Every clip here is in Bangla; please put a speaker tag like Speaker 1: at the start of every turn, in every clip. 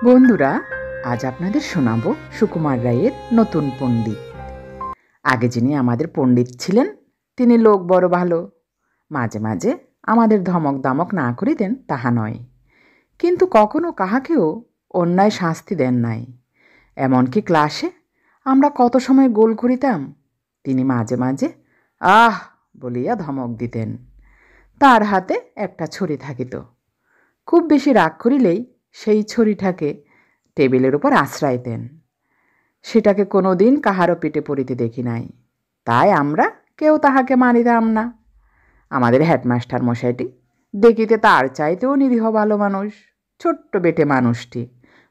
Speaker 1: বন্ধুরা, আজ আপনাদের শোনাবো সুকুমার রায়ের নতুন পণ্ডিত। আগে যিনি আমাদের পণ্ডিত ছিলেন তিনি লোক বড় ভালো, মাঝে মাঝে আমাদের ধমক দামক না করিতেন তাহা নয়, কিন্তু কখনো কাহাকেও অন্যায় শাস্তি দেন নাই। এমনকি ক্লাসে আমরা কত সময় গোল করিতাম, তিনি মাঝে মাঝে আহ বলিয়া ধমক দিতেন। তার হাতে একটা ছুরি থাকিত, খুব বেশি রাগ করিলেই সেই ছুরিটাকে টেবিলের উপর আশ্রাইতেন। সেটাকে কোনো দিন কাহারও পিঠে পড়িতে দেখি নাই, তাই আমরা কেউ তাহাকে মানিতাম না। আমাদের হেডমাস্টার মশাইটি দেখিতে তার চাইতেও নিরীহ ভালো মানুষ। ছোট্ট বেটে মানুষটি,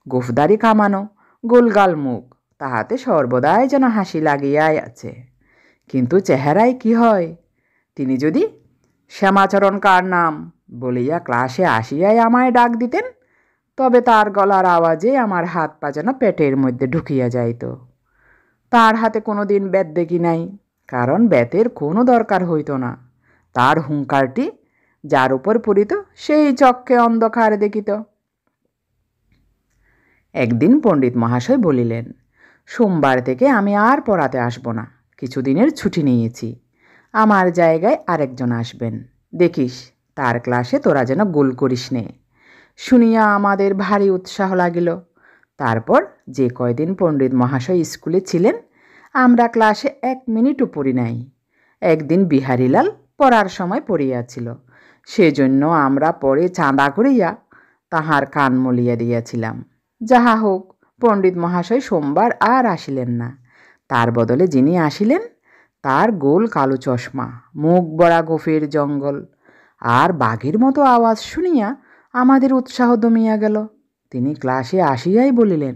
Speaker 1: গোফদারি কামানো, গোলগাল মুখ, তাহাতে সর্বদাই যেন হাসি লাগিয়াই আছে। কিন্তু চেহারায় কি হয়, তিনি যদি শ্যামাচরণ কার নাম বলিয়া ক্লাসে আসিয়াই আমায় ডাক দিতেন, তবে তার গলার আওয়াজে আমার হাত পা যেন পেটের মধ্যে ঢুকিয়া যাইত। তার হাতে কোনো দিন বেত দেখি নাই, কারণ বেতের কোনো দরকার হইত না। তার হুঙ্কারটি যার উপর পড়িত সেই চক্ষে অন্ধকার দেখিত। একদিন পণ্ডিত মহাশয় বলিলেন, সোমবার থেকে আমি আর পড়াতে আসব না, কিছুদিনের ছুটি নিয়েছি। আমার জায়গায় আরেকজন আসবেন, দেখিস তার ক্লাসে তোরা যেন গোল করিস নে। শুনিয়া আমাদের ভারী উৎসাহ লাগিল। তারপর যে কয়দিন পণ্ডিত মহাশয় স্কুলে ছিলেন আমরা ক্লাসে 1 মিনিটও পড়ি নাই। একদিন বিহারীলাল পড়ার সময় পড়িয়াছিল, সেজন্য আমরা পড়ে চাঁদা করিয়া তাহার কান মলিয়া দিয়াছিলাম। যাহা হোক, পণ্ডিত মহাশয় সোমবার আর আসিলেন না। তার বদলে যিনি আসিলেন তার গোল কালো চশমা, মুখ বড়া গোফের জঙ্গল, আর বাঘের মতো আওয়াজ শুনিয়া আমাদের উৎসাহ দমিয়া গেল। তিনি ক্লাসে আসিয়াই বলিলেন,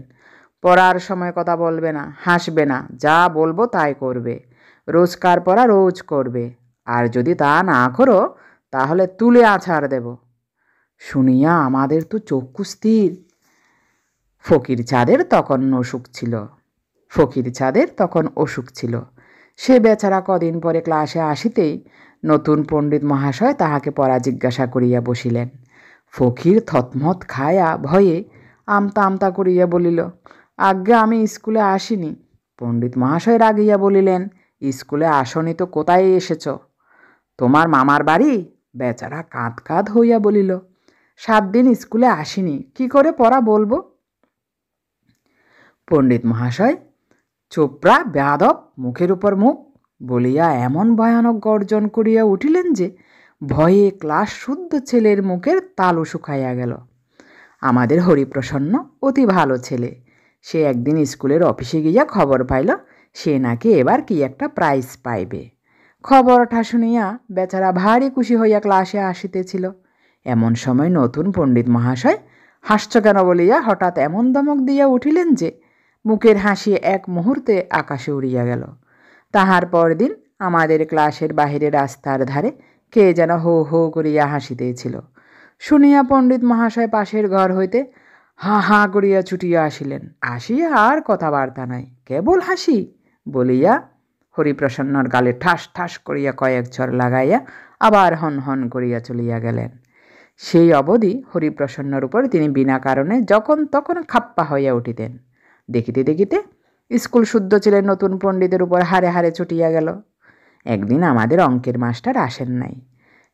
Speaker 1: পড়ার সময় কথা বলবে না, হাসবে না, যা বলবো তাই করবে, রোজকার পড়া রোজ করবে, আর যদি তা না করো তাহলে তুলে আছাড় দেব। শুনিয়া আমাদের তো চক্ষু স্থির। ফকির চাঁদের তখন অসুখ ছিল। সে বেচারা কদিন পরে ক্লাসে আসিতেই নতুন পণ্ডিত মহাশয় তাহাকে পড়া জিজ্ঞাসা করিয়া বসিলেন। ফকির থতমত খায়া ভয়ে আমতা আমতা করিয়া বলিল, আজ্ঞে আমি স্কুলে আসিনি। পণ্ডিত মহাশয় রাগিয়া বলিলেন, স্কুলে আসনি তো কোথায় এসেছ? তোমার মামার বাড়ি? বেচারা কাঁদ কাঁদ হইয়া বলিল, 7 দিন স্কুলে আসিনি, কি করে পড়া বলবো? পণ্ডিত মহাশয় চোপড়া বেয়াদব, মুখের উপর মুখ বলিয়া এমন ভয়ানক গর্জন করিয়া উঠিলেন যে ভয়ে ক্লাস শুদ্ধ ছেলের মুখের তালু শুকাইয়া গেল। আমাদের হরিপ্রসন্ন অতি ভালো ছেলে, সে একদিন স্কুলের অফিসে গিয়া খবর পাইল সে নাকি এবার কি একটা প্রাইজ পাইবে। খবরটা শুনিয়া বেচারা ভারী খুশি হইয়া ক্লাসে আসিতেছিল। এমন সময় নতুন পণ্ডিত মহাশয় হাসছ কেন বলিয়া হঠাৎ এমন ধমক দিয়া উঠিলেন যে মুখের হাসি এক মুহূর্তে আকাশে উড়িয়া গেল। তাহার পরদিন আমাদের ক্লাসের বাহিরে রাস্তার ধারে কে যেন হো হো করিয়া হাসিতেছিল। শুনিয়া পণ্ডিত মহাশয় পাশের ঘর হইতে হা হা করিয়া ছুটিয়া আসিলেন। আসিয়া আর কথাবার্তা নাই, কেবল হাসি বলিয়া হরিপ্রসন্নর গালে ঠাস ঠাস করিয়া কয়েক ঝড় লাগাইয়া আবার হন হন করিয়া চলিয়া গেলেন। সেই অবধি হরিপ্রসন্নর উপর তিনি বিনা কারণে যখন তখন খাপ্পা হইয়া উঠিতেন। দেখিতে দেখিতে স্কুল শুদ্ধ ছিলেন নতুন পণ্ডিতের উপর হারে হারে ছুটিয়া গেল। একদিন আমাদের অঙ্কের মাস্টার আসেন নাই।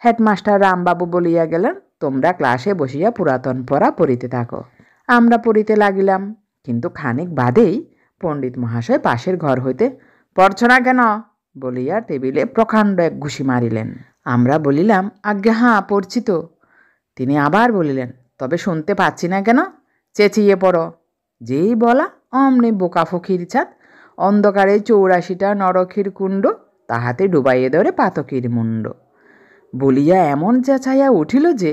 Speaker 1: হেডমাস্টার রামবাবু বলিয়া গেলেন, তোমরা ক্লাসে বসিয়া পুরাতন পড়া পড়িতে থাকো। আমরা পড়িতে লাগিলাম, কিন্তু খানিক বাদেই পণ্ডিত মহাশয় পাশের ঘর হইতে পড়ছ না কেন বলিয়া টেবিলে প্রকাণ্ড এক ঘুষি মারিলেন। আমরা বলিলাম, আজ্ঞে হাঁ পড়ছি তো। তিনি আবার বলিলেন, তবে শুনতে পাচ্ছি না কেন, চেঁচিয়ে পড়ো। যেই বলা অমনি বোকা ফকির চাঁদ অন্ধকারে 84টা নরকের কুণ্ড, তাহাতে ডুবাইয়ে ধরে পাতকির মুণ্ড বলিয়া এমন চেঁচাইয়া উঠিল যে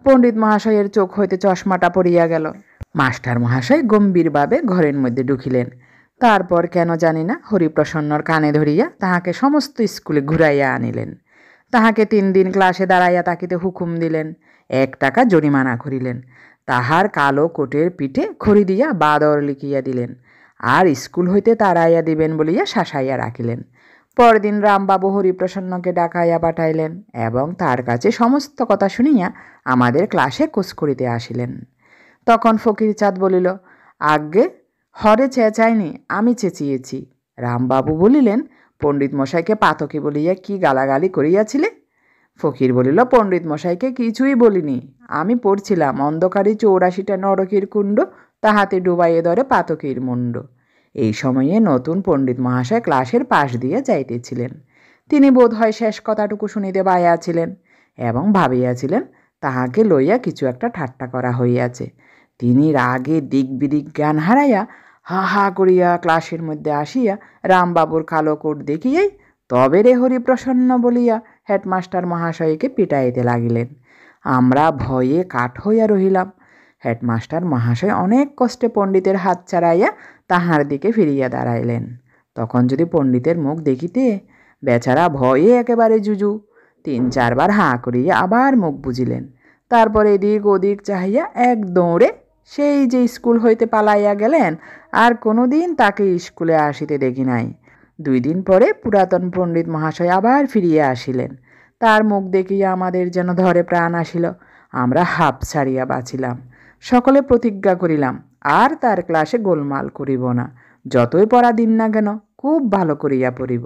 Speaker 1: পণ্ডিত মহাশয়ের চোখ হইতে চশমাটা পড়িয়া গেল। মাস্টার মহাশয় গম্ভীরভাবে ঘরের মধ্যে ঢুকিলেন। তারপর কেন জানি না হরিপ্রসন্নর কানে ধরিয়া তাহাকে সমস্ত স্কুলে ঘুরাইয়া আনিলেন। তাহাকে 3 দিন ক্লাসে দাঁড়াইয়া তাকিতে হুকুম দিলেন, 1 টাকা জরিমানা করিলেন। তাহার কালো কোটের পিঠে খড়ি দিয়া বাদর লিখিয়া দিলেন, আর স্কুল হইতে তাড়াইয়া দিবেন বলিয়া শাসাইয়া রাখিলেন। পরদিন রামবাবু হরিপ্রসন্নকে ডাকাইয়া পাঠাইলেন এবং তার কাছে সমস্ত কথা শুনিয়া আমাদের ক্লাসে কোস করিতে আসিলেন। তখন ফকিরচাঁদ বলিল, আজ্ঞে হরে চেঁচায়নি, আমি চেঁচিয়েছি। রামবাবু বলিলেন, পণ্ডিত মশাইকে পাতকি বলিয়া কি গালাগালি করিয়াছিলে? ফকির বলিল, পণ্ডিত মশাইকে কিছুই বলিনি, আমি পড়ছিলাম অন্ধকারী 84টা নরকের কুণ্ড, তাহাতে ডুবাইয়ে ধরে পাতকির মুণ্ড। এই সময়ে নতুন পণ্ডিত মহাশয় ক্লাসের পাশ দিয়ে যাইতেছিলেন। তিনি বোধ হয় শেষ কথাটুকু শুনিতে পাইয়াছিলেন এবং ভাবিয়াছিলেন তাহাকে লইয়া কিছু একটা ঠাট্টা করা হইয়াছে। তিনি রাগে দিক বিদিক জ্ঞান হারাইয়া হা হা করিয়া ক্লাসের মধ্যে আসিয়া রামবাবুর কালো কোট দেখিয়াই তবে রে হরিপ্রসন্ন বলিয়া হেডমাস্টার মহাশয়কে পিটাইতে লাগিলেন। আমরা ভয়ে কাঠ হইয়া রহিলাম। হেডমাস্টার মহাশয় অনেক কষ্টে পণ্ডিতের হাত ছাড়াইয়া তাহার দিকে ফিরিয়া দাঁড়াইলেন। তখন যদি পণ্ডিতের মুখ দেখিতে, বেচারা ভয়ে একেবারে জুজু। 3-4 বার হাঁ করিয়া আবার মুখ বুঝিলেন। তারপর এদিক ওদিক চাহিয়া এক দৌড়ে সেই যে স্কুল হইতে পালাইয়া গেলেন, আর কোনোদিন তাকে স্কুলে আসিতে দেখি নাই। 2 দিন পরে পুরাতন পণ্ডিত মহাশয় আবার ফিরিয়া আসিলেন। তার মুখ দেখিয়া আমাদের যেন ধরে প্রাণ আসিল। আমরা হাঁপ ছাড়িয়া বাঁচিলাম। সকলে প্রতিজ্ঞা করিলাম আর তার ক্লাসে গোলমাল করিব না, যতই পড়া দিন না কেন খুব ভালো করিয়া পড়িব।